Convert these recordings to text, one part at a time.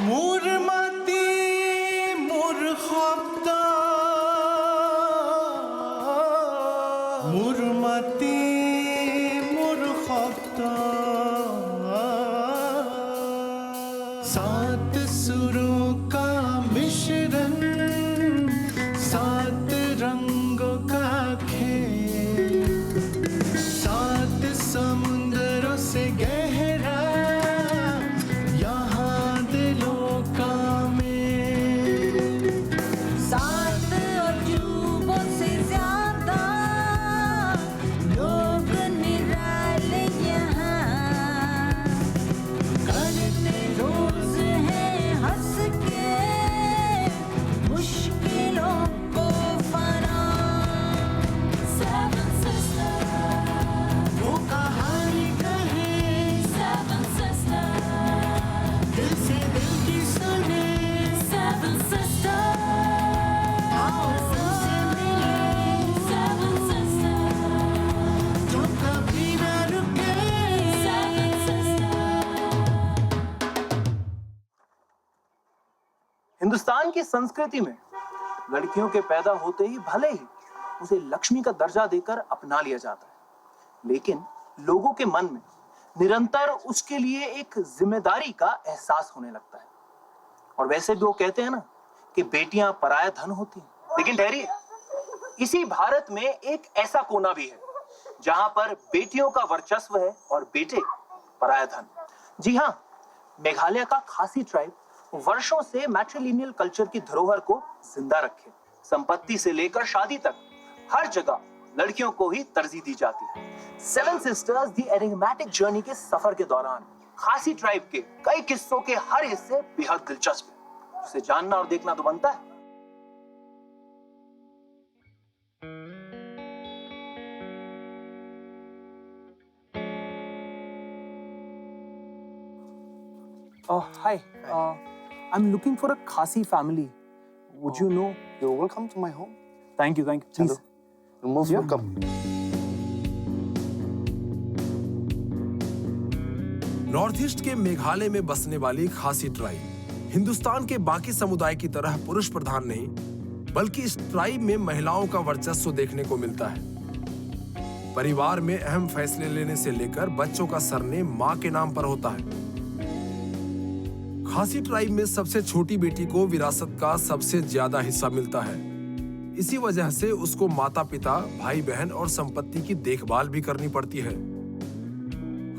Murmati murkhabda, murmati murkhabda, सात सुरों का मिश्रण, सात रंगों का खेल, सात समुंदरों से गहरा यहाँ दिलों का मेल, सात अजूबों से ज्यादा लोग निराले यहाँ करते रोज है हंस के मुश्किलों को फना। Seven sisters, वो कहानी कहे seven sisters, दिल से दिल की सुने, seven sisters, आओ उनसे मिले, seven sisters, जो कभी न रुके। seven sisters. हिंदुस्तान की संस्कृति में लड़कियों के पैदा होते ही भले ही उसे लक्ष्मी का दर्जा देकर अपना लिया जाता है, लेकिन लोगों के मन में निरंतर उसके लिए एक जिम्मेदारी का एहसास होने लगता है। और वैसे भी वो कहते हैं ना कि बेटियां पराया धन होती हैं, लेकिन ठहरिए, इसी भारत में एक ऐसा कोना भी है जहां पर बेटियों का वर्चस्व है और बेटे पराया धन। जी हाँ, मेघालय का खासी ट्राइब वर्षों से मैट्रिलिनियल कल्चर की धरोहर को जिंदा रखे। संपत्ति से लेकर शादी तक हर जगह लड़कियों को ही तरजीह दी जाती है। सेवन सिस्टर्स दी एनिग्मेटिक जर्नी के सफर के दौरान खासी ट्राइब के कई किस्सों के हर हिस्से बेहद दिलचस्प है, जिसे जानना और देखना तो बनता है। Hi. I'm looking for a Khasi family. Would you know? You're welcome to my home. Thank you. Please. Hello. You're most welcome. North east के मेघालय में बसने वाली खासी ट्राइब हिंदुस्तान के बाकी समुदाय की तरह पुरुष प्रधान नहीं, बल्कि इस ट्राइब में महिलाओं का वर्चस्व देखने को मिलता है। परिवार में अहम फैसले लेने से लेकर बच्चों का सरनेम मां के नाम पर होता है। खासी ट्राइब में सबसे छोटी बेटी को विरासत का सबसे ज्यादा हिस्सा मिलता है। इसी वजह से उसको माता पिता, भाई बहन और संपत्ति की देखभाल भी करनी पड़ती है।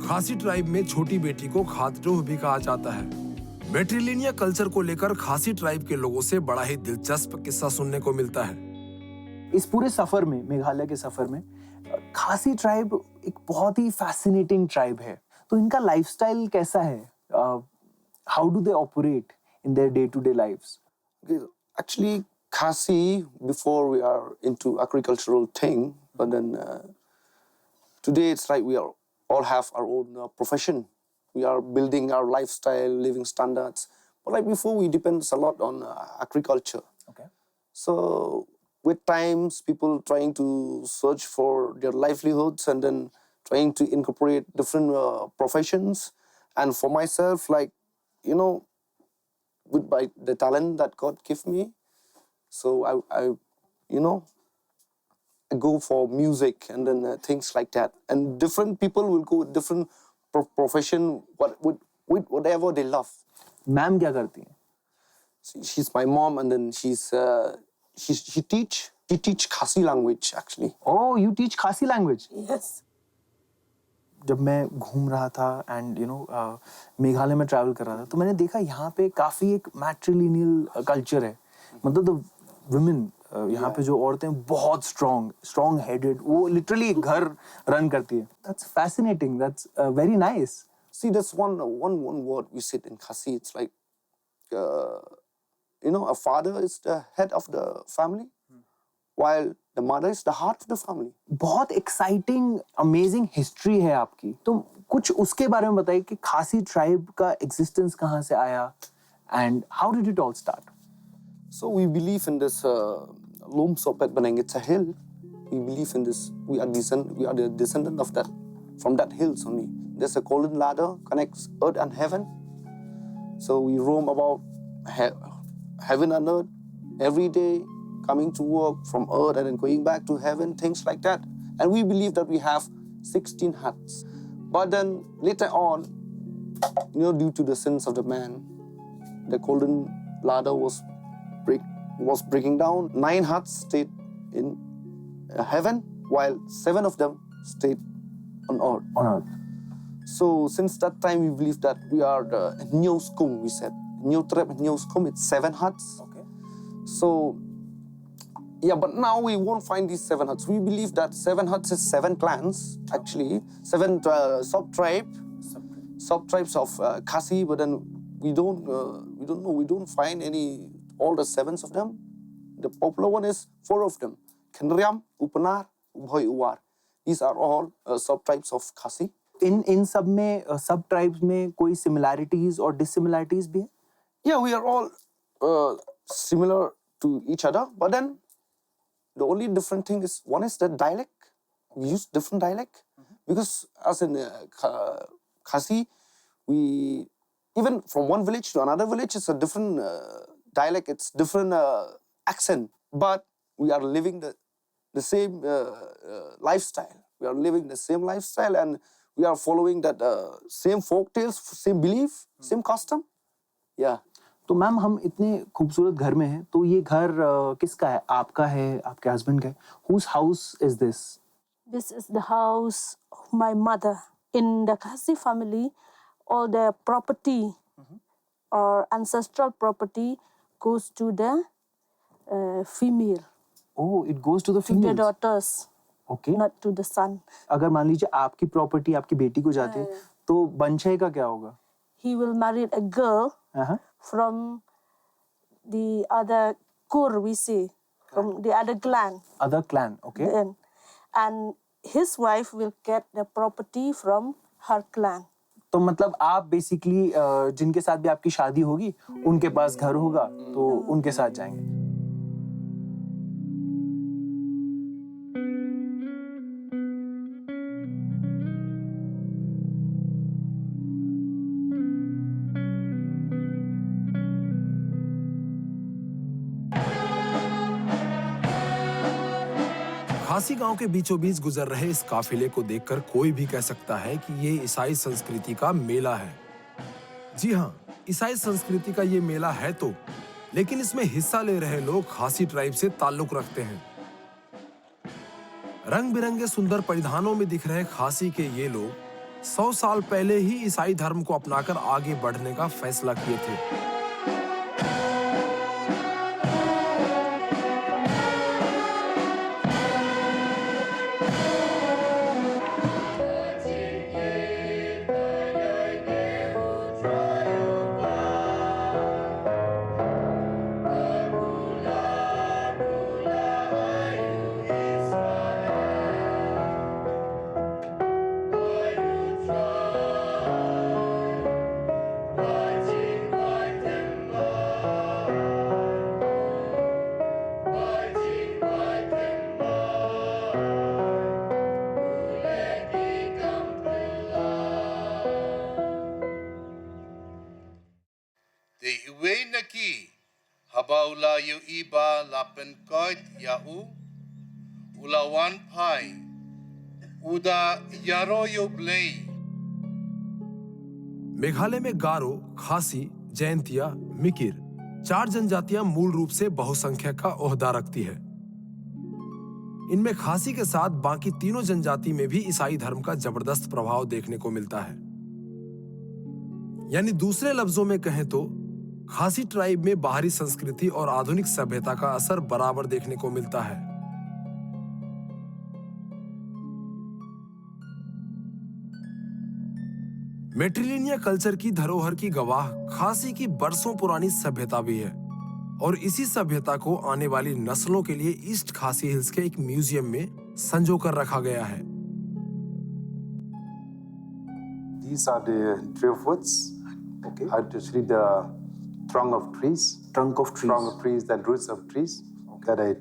खासी ट्राइब में छोटी बेटी को खातडोह भी कहा जाता है। मैट्रिलिनियल कल्चर को लेकर खासी ट्राइब के लोगों से बड़ा ही दिलचस्प किस्सा सुनने को मिलता है। इस पूरे सफर में, मेघालय के सफर में, खासी ट्राइब एक बहुत ही फैसिनेटिंग ट्राइब है। तो इनका लाइफस्टाइल कैसा है? How do they operate in their day-to-day lives? Actually, Khasi, before we are into agricultural thing, but then today it's like we are all have our own profession. We are building our lifestyle, living standards. But like before, we depend a lot on agriculture. Okay. So with times, people trying to search for their livelihoods and then trying to incorporate different professions. And for myself, like, you know, with by the talent that God gave me, so I you know, I go for music and then things like that. And different people will go with different profession, with whatever they love. Ma'am क्या करती हैं? She's my mom, and then she teach Khasi language actually. Oh, you teach Khasi language? Yes. जब मैं घूम रहा था and Meghalaya में travel कर रहा था, तो मैंने देखा यहाँ पे काफी एक मैट्रिलिनियल कल्चर है। मतलब वुमेन यहाँ पे जो औरतें बहुत स्ट्रॉन्ग हेडेड, वो लिटरली एक घर रन करती है। That's fascinating, that's very nice. See, that's one word we said in Khasi. It's like, a father is the head of the family, while the mother is the heart of the family. बहुत exciting, amazing history है आपकी। तो कुछ उसके बारे में बताइए कि खासी ट्राइब का एग्जिस्टेंस कहाँ से आया and how did it all start? So we believe in this Lom Sopet Banang. It's a hill. We believe in this. We are the descendant of that, from that hills only. There's a golden ladder connects earth and heaven. So we roam about heaven and earth every day, coming to work from earth and then going back to heaven, things like that. And we believe that we have 16 huts. But then later on, due to the sins of the man, the golden ladder was breaking down. 9 huts stayed in heaven, while 7 of them stayed on earth. On earth. So since that time, we believe that we are the Nyoskum, we said. Nyotrep Nyoskum, it's 7 huts. Okay. So, yeah, but now we won't find these 7 huts. We believe that 7 huts is 7 clans, actually. 7 sub-tribes of Khasi, but then we don't know. We don't find all the 7s of them. The popular one is 4 of them. Khenriam, Upanar, Ubhoy Uwar. These are all sub-tribes of Khasi. इन सब में सब tribes में कोई similarities और dissimilarities भी है? Yeah, we are all similar to each other, but then the only different thing is, one is the dialect. We use different dialect because as in Khasi, we even from one village to another village, it's a different dialect. It's different accent, but we are living the same lifestyle. We are living the same lifestyle, and we are following that same folk tales, same belief, same custom. Yeah. तो ma'am हम इतने खूबसूरत घर में हैं, तो ये घर किसका है? आपका है, आपके हस्बैंड का है? Whose house is this? This is the house of my mother. In the Khasi family, all the property or ancestral property goes to the female, Oh, it goes to the to the females. daughters, Okay. not to the son. अगर मान लीजिए आपकी property आपकी बेटी को जाती है, तो बंशय का क्या होगा? He will marry a girl हाँ. from the other kur, we say, from the other clan. Other clan, okay. Then, and his wife will get the property from her clan. तो मतलब आप बेसिकली जिनके साथ भी आपकी शादी होगी, उनके पास घर होगा, तो उनके साथ जाएंगे. खासी गांव के बीचों बीच गुजर रहे इस काफिले को देखकर कोई भी कह सकता है कि ये ईसाई संस्कृति का मेला है. जी हाँ, ईसाई संस्कृति का ये मेला है तो, लेकिन इसमें हिस्सा ले रहे लोग खासी ट्राइब से ताल्लुक रखते हैं. रंग बिरंगे सुंदर परिधानों में दिख रहे खासी के ये लोग 100 साल पहले ही ईसाई धर्म को अपनाकर आगे बढ़ने का फैसला किए थे. De uwe naki habaula yu iba lapen koit yau ulawan pai uda yaro yu blei. Meghalaya में गारो, खासी, जयंतिया, मिकिर 4 जनजातियां मूल रूप से बहुसंख्यक का ओहदा रखती है. इनमें खासी के साथ बाकी तीनों जनजाति में भी ईसाई धर्म का जबरदस्त प्रभाव देखने को मिलता है. यानी दूसरे लफ्जों में कहें तो खासी ट्राइब में बाहरी संस्कृति और आधुनिक सभ्यता का असर बराबर देखने को मिलता है. मेट्रिलिनिया कल्चर की धरोहर की गवाह खासी की बरसों पुरानी सभ्यता भी है, और इसी सभ्यता को आने वाली नस्लों के लिए ईस्ट खासी हिल्स के एक म्यूजियम में संजो कर रखा गया है. These are the driftwoods. Okay. Actually, the trunk of trees. Trunk of trees. Trunk of trees, the roots of trees that I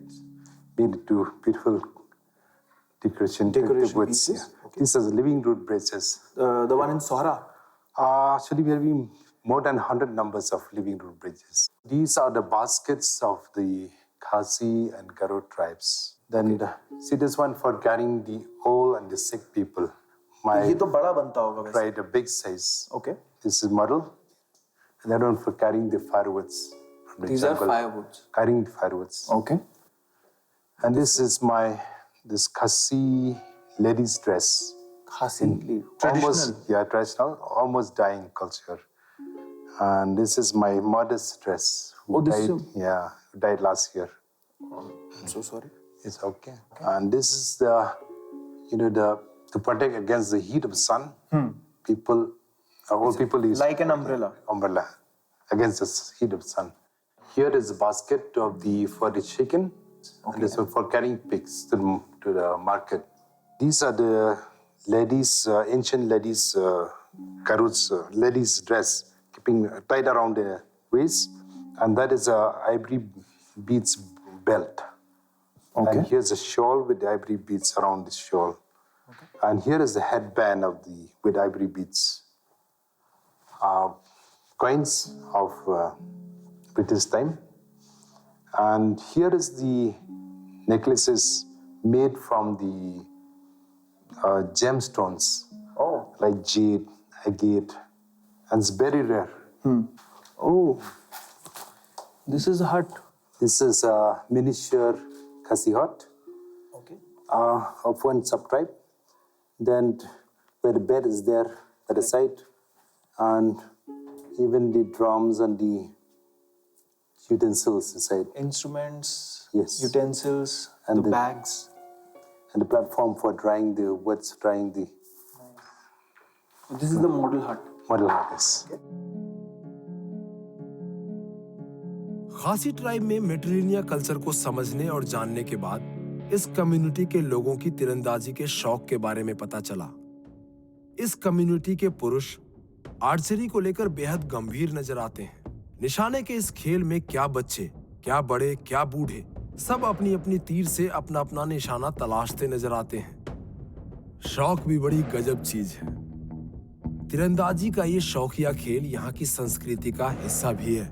made into beautiful decoration woods. pieces. Yeah. These are the living root branches. The one in Sohra. Actually, where we more than 100 numbers of living root bridges. These are the baskets of the Khasi and Garo tribes. Then see this one for carrying the old and the sick people. ये तो बड़ा बनता होगा वैसे. Right, a big size. Okay. This is model. And that one for carrying the firewoods. from the These are jungle. firewoods. Carrying the firewoods. Okay. And this is this Khasi lady's dress. Khasi Almost, yeah, traditional, almost dying culture. And this is my mother's dress. Who this is died, who died last year. I'm so sorry. It's okay. And this is to protect against the heat of sun. People, all people use Like an umbrella. umbrella against the heat of sun. Here is a basket for the chicken. And this one for carrying pigs to the market. These are the ladies, ancient ladies, Garu's ladies' dress, keeping tied around the waist. And that is a ivory beads belt. Okay. And here's a shawl with ivory beads around the shawl. Okay. And here is the headband with ivory beads. Coins of British time. And here is the necklaces made from the gemstones. Oh. Like jade, agate. And it's very rare. Oh. This is a hut. This is a miniature Khasi hut. Okay. Of one subtribe. Then where the bed is there at the side. And even the drums and the utensils inside. Instruments. Yes. Utensils. And the the- bags. And the platform for drying the woods, drying the This is the model hut. model houses. खासी tribe में मेट्रिलिनिया culture को समझने और जानने के बाद इस community के लोगों की तीरंदाजी के शौक के बारे में पता चला। इस कम्युनिटी के पुरुष आर्चरी को लेकर बेहद गंभीर नजर आते हैं। निशाने के इस खेल में क्या बच्चे, क्या बड़े, क्या बूढ़े, सब अपनी अपनी तीर से अपना अपना निशाना तलाशते नजर आते हैं। शौक भी बड़ी गजब चीज है। तीरंदाजी का ये शौकिया खेल यहाँ की संस्कृति का हिस्सा भी है।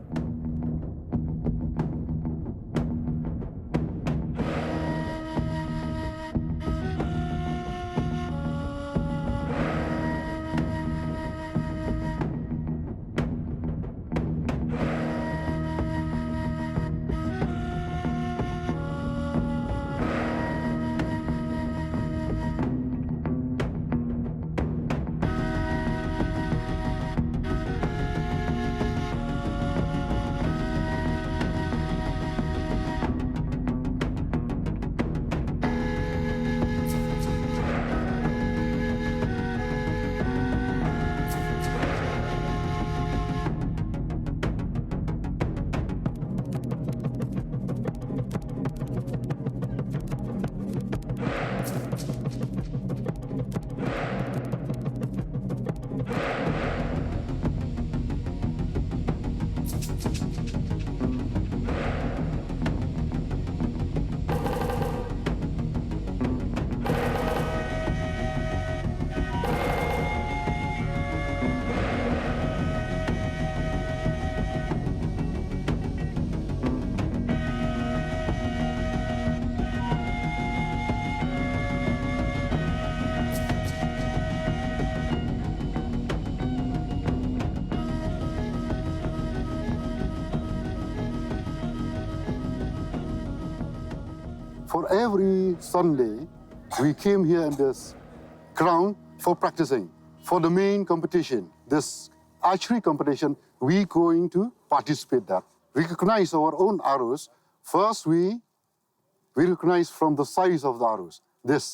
For every Sunday, we came here in this ground for practicing. For the main competition, this archery competition, we going to participate that. We recognize our own arrows. First, we recognize from the size of the arrows, this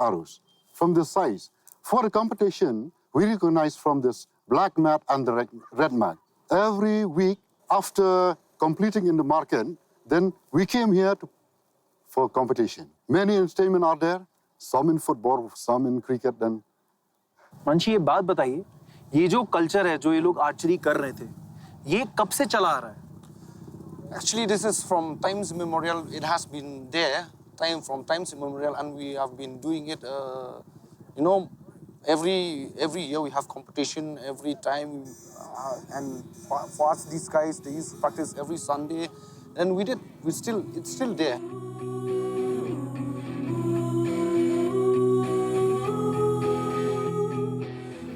arrows, from the size. For the competition, we recognize from this black mat and the red mat. Every week, after completing in the market, then we came here for competition. Many entertainment are there, some in football, some in cricket. Then Munshi, ये बात बताइए, ये जो culture है, जो ये लोग archery कर रहे थे, ये कब से चला आ रहा है? Actually, this is from times immemorial. It has been there from times immemorial, and we have been doing it, every year we have competition every time, and for us these guys they used to practice every Sunday, and it's still there.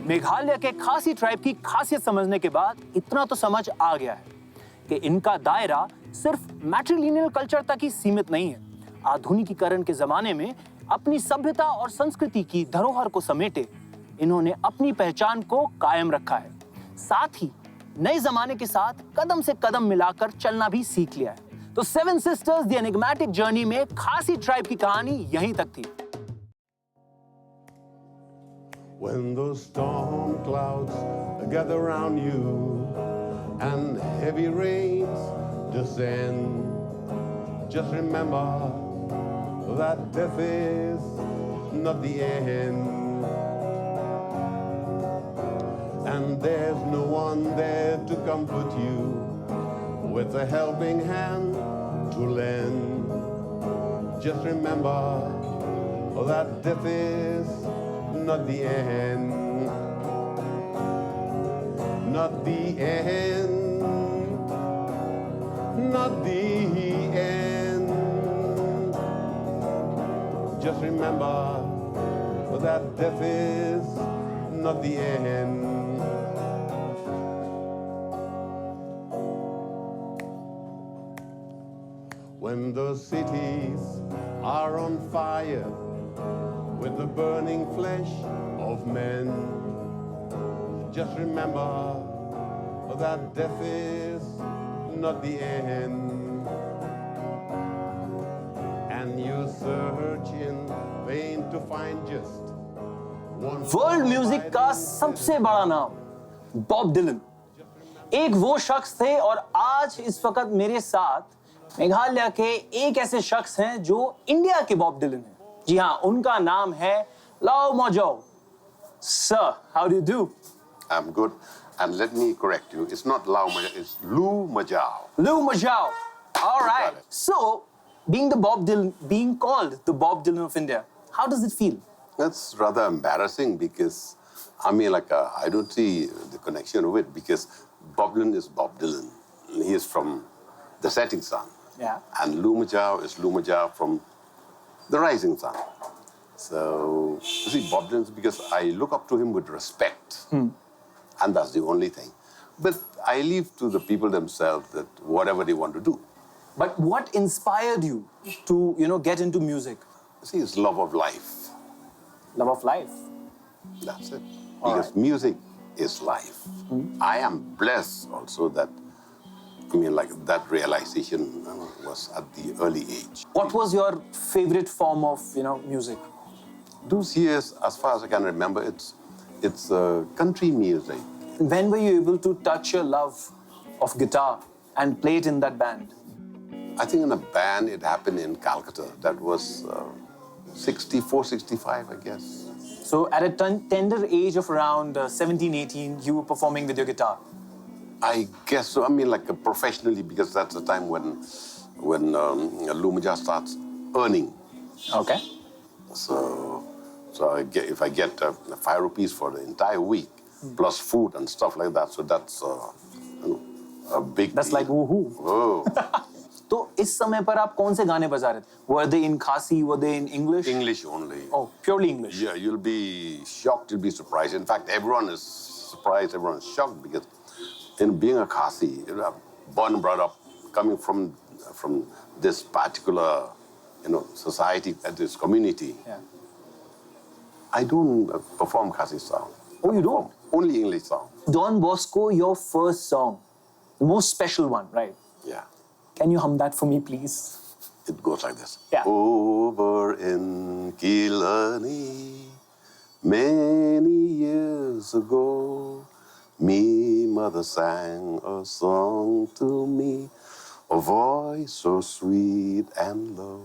Meghalaya के खासी tribe की खासियत समझने के बाद इतना तो समझ आ गया है कि इनका दायरा सिर्फ मैट्रिलिनियल कल्चर तक ही सीमित नहीं है। आधुनिकीकरण के जमाने में अपनी सभ्यता और संस्कृति की धरोहर को समेटे इन्होंने अपनी पहचान को कायम रखा है। साथ ही नए जमाने के साथ कदम से कदम मिलाकर चलना भी सीख लिया है। तो seven sisters the enigmatic journey में खासी ट्राइब की कहानी यहीं तक थी। When those storm clouds gather around you and heavy rains descend, just remember that death is not the end. And there's no one there to comfort you with a helping hand to lend. Just remember that death is not the end, not the end, not the end. Just remember that death is not the end. When the cities are on fire with the burning flesh of men, just remember that death is not the end. And you search in vain to find just one. World music का सबसे बड़ा नाम Bob Dylan एक वो शख्स थे और आज इस वक्त मेरे साथ मेघालय के एक ऐसे शख्स हैं जो इंडिया के बॉब डिलन हैं। जी हाँ, उनका नाम है लाओ मजाओ। Sir, how do you do? I'm good. And let me correct you. It's not Lao Majao, it's Lu Majao. Lou Majao. All You right. got it. So, being called the Bob Dylan of India, how does it feel? That's rather embarrassing because, I mean, I don't see the connection of it because Bob Dylan is Bob Dylan. He is from the setting sun. Yeah. And Lu Majao is Lu Majao from the rising sun. So, you see, Bob Dylan, because I look up to him with respect. And that's the only thing. But I leave to the people themselves that whatever they want to do. But what inspired you to, get into music? See, it's love of life. Love of life. That's it. All Because right. music is life. I am blessed also that, that realization was at the early age. What was your favorite form of, music? Those years, as far as I can remember, it's country music. When were you able to touch your love of guitar and play it in that band? I think in a band, it happened in Calcutta. That was 64, 65, I guess. So at a tender age of around 17, 18, you were performing with your guitar. I guess so. Professionally, because that's the time when Lu Majao starts earning. Okay. So if I get 5 rupees for the entire week, plus food and stuff like that, so that's a big That's deal. like woohoo. Oh, तो इस समय पर आप कौन से गाने बजा रहे थे? Were they in Khasi? Were they in English? English only. Oh, purely English. Yeah, you'll be shocked, you'll be surprised. In fact, everyone is surprised, everyone is shocked because in being a Khasi, born and brought up, coming from this particular, society, this community, Yeah. I don't perform Khasi song. Oh, you don't? Only English song. Don Bosco, your first song, the most special one, right? Yeah. Can you hum that for me, please? It goes like this. Yeah. Over in Killarney, many years ago, me mother sang a song to me, a voice so sweet and low.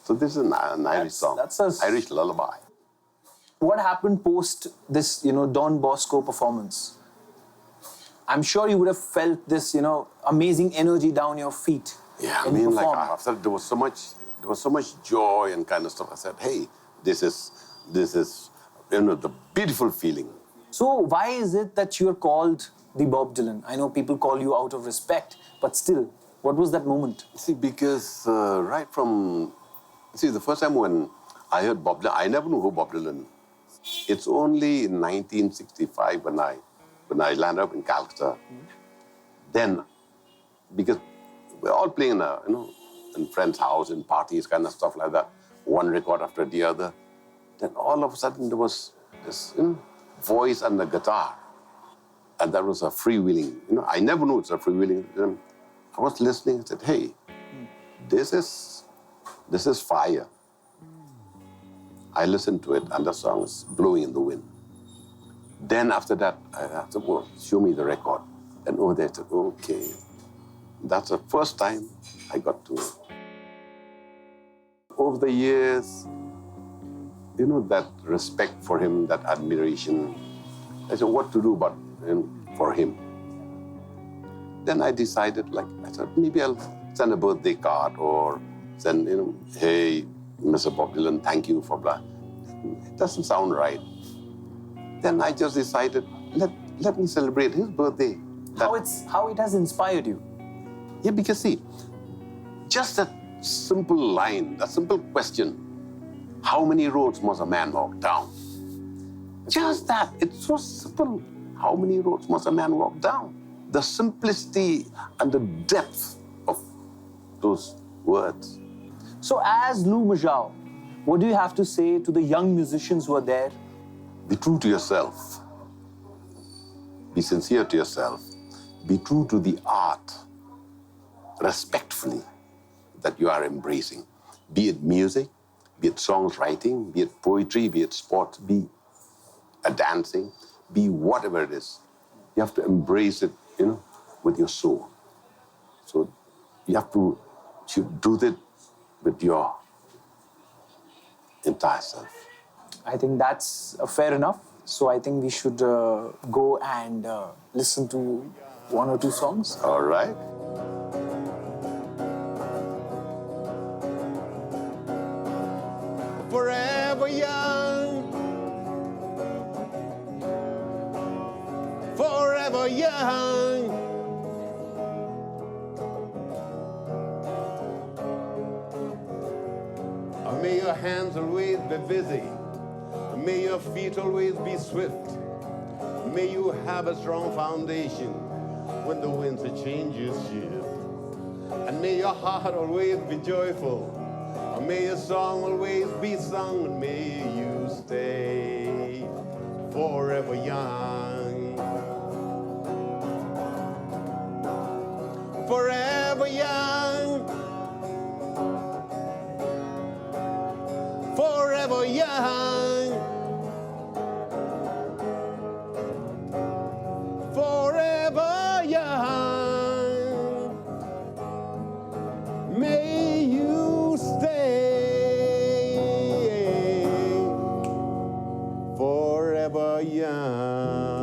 So this is an Irish song. that's a- Irish lullaby. What happened post this, Don Bosco performance? I'm sure you would have felt this, amazing energy down your feet. Yeah, when you performed. after there was so much joy and kind of stuff. I said, hey, this is, the beautiful feeling. So why is it that you're called the Bob Dylan? I know people call you out of respect, but still, what was that moment? See, because right from, the first time when I heard Bob Dylan, I never knew who Bob Dylan is. It's only in 1965 when I landed up in Calcutta. Then, because we're all playing in friends' house, in parties, kind of stuff like that, one record after the other. Then all of a sudden there was this voice and the guitar. And that was a freewheeling. I never knew it's a freewheeling. I was listening and said, hey, this is fire. I listened to it and the song is blowing in the wind. Then after that, I said, well, show me the record. And over there I said, okay. That's the first time I got to. Over the years, that respect for him, that admiration. I said, what to do for him? Then I decided, I said, maybe I'll send a birthday card or send, hey, Mr. Bob Dylan, thank you for blah. It doesn't sound right. Then I just decided, let me celebrate his birthday. How it has inspired you? Yeah, because see, just that simple line, that simple question, how many roads must a man walk down? Just that, it's so simple. How many roads must a man walk down? The simplicity and the depth of those words. So as Lou Majau, what do you have to say to the young musicians who are there? Be true to yourself. Be sincere to yourself. Be true to the art, respectfully, that you are embracing. Be it music, be it songwriting, be it poetry, be it sports, be a dancing, be whatever it is. You have to embrace it, with your soul. So you have to do it with your entire self. I think that's fair enough. So I think we should go and listen to one or two songs. All right. Forever young, forever young. May your hands always be busy. May your feet always be swift. May you have a strong foundation when the winds of changes shift. And may your heart always be joyful. May your song always be sung. And may you stay forever young. Forever young. Forever young. Forever young. May you stay forever young.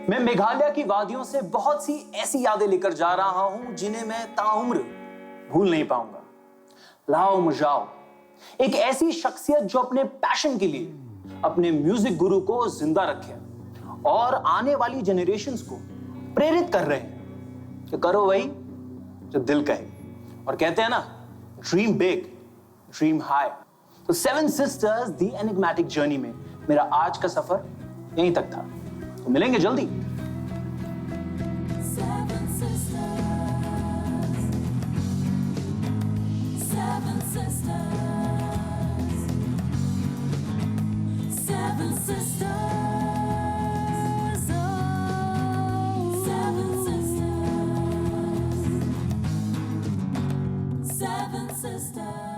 मैं मेघालय की वादियों से बहुत सी ऐसी यादें लेकर जा रहा हूं जिन्हें मैं ताउम्र भूल नहीं पाऊंगा। लाओ मजाओ एक ऐसी शख्सियत जो अपने पैशन के लिए अपने म्यूजिक गुरु को जिंदा रखे और आने वाली जनरेशंस को प्रेरित कर रहे हैं कि करो वही जो दिल कहे और कहते हैं ना ड्रीम बिग ड्रीम हाई। तो seven sisters the enigmatic journey में मेरा आज का सफर यहीं तक था। तो मिलेंगे जल्दी। Seven sisters. Seven sisters. Seven sisters. Oh, seven sisters. Seven sisters.